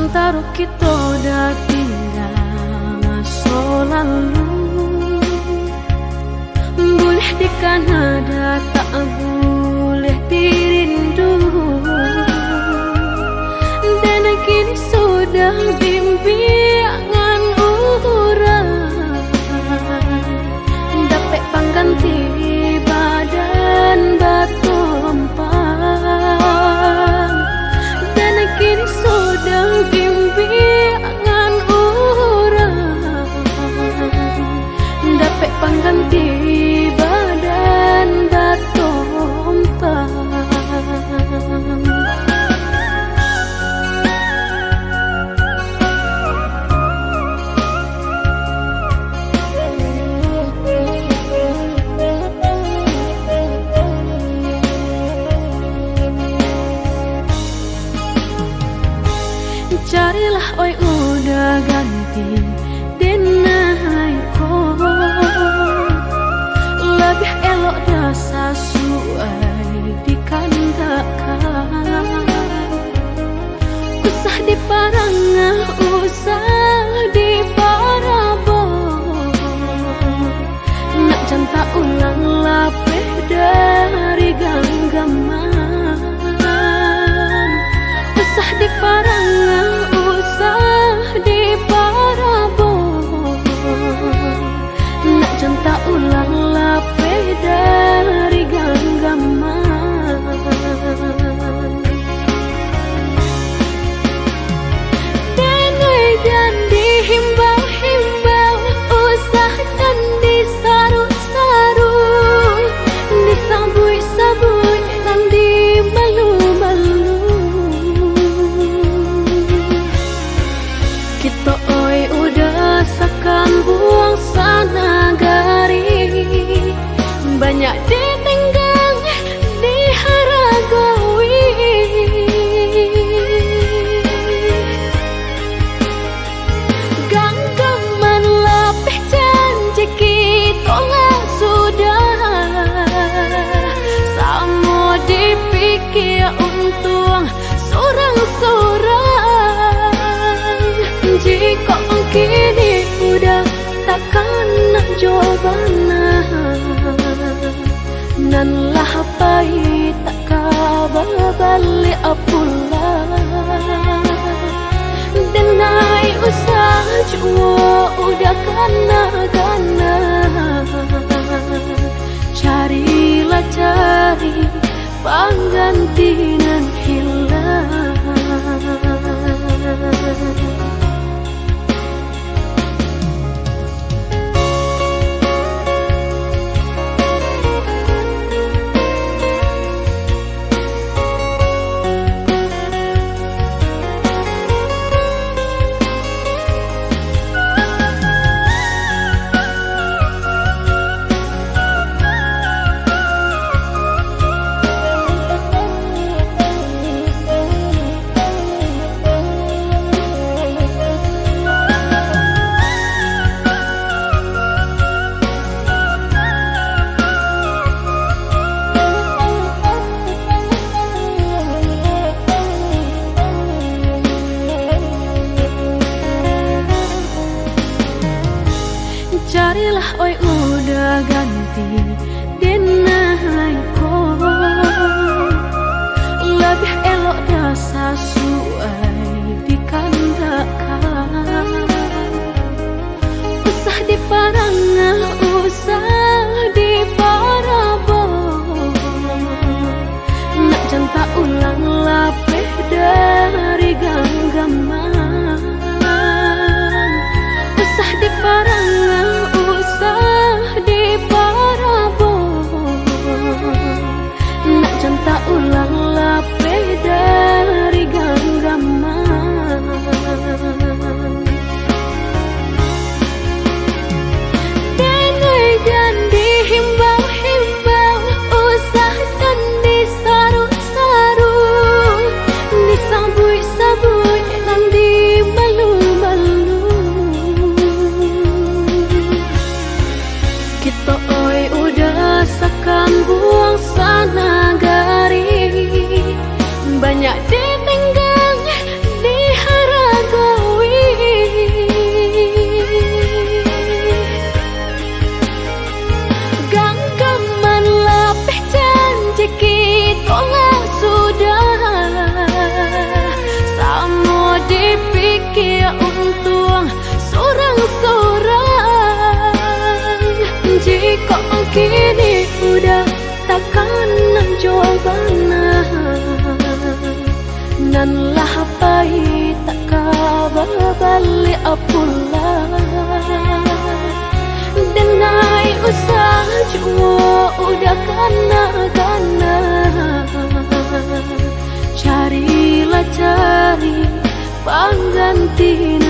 Antara kita dah tinggal masa lalu, boleh di Kanada tak boleh dirindu. Dan kini sudah bimbingan orang, dapat pengganti badan batu empang. Dan kini sudah bimbingan orang, dapat pengganti badan batu empang. Carilah oi udah ganti denai ko, lebih elok dah sesuai dikandakan. Usah di parangah, usah di parabon, nak janta ulang lapeh dari genggaman. Usah di parangah, usah di parabon, nak janta ulang lapeh dari genggaman. Denai dan dihimbau-himbau, usah dan disaru-saru, disabui-sabui dan dimalu-malu. Kita oi udah sakan buang sana gari, banyak ditenggang diharagawi. Genggaman lapeh janji kita lah sudah, sama dipikir untung sorang-sorang. Jika kini udah takkan nak jawabana, nan lah pai tak kabar balik apulah. Denai usah jua udah kana-kana, carilah cari pengganti nan hilang. Carilah oi udah ganti denai ko, lebih elok dah sesuai dikandakan. Usah di parangah, usah di parabon, nak janta ulang lapeh dari genggaman. Usah di parangah, usah janganlah pahit tak kabar balik pulang. Denai usah jua udah kana-kana, carilah cari pengganti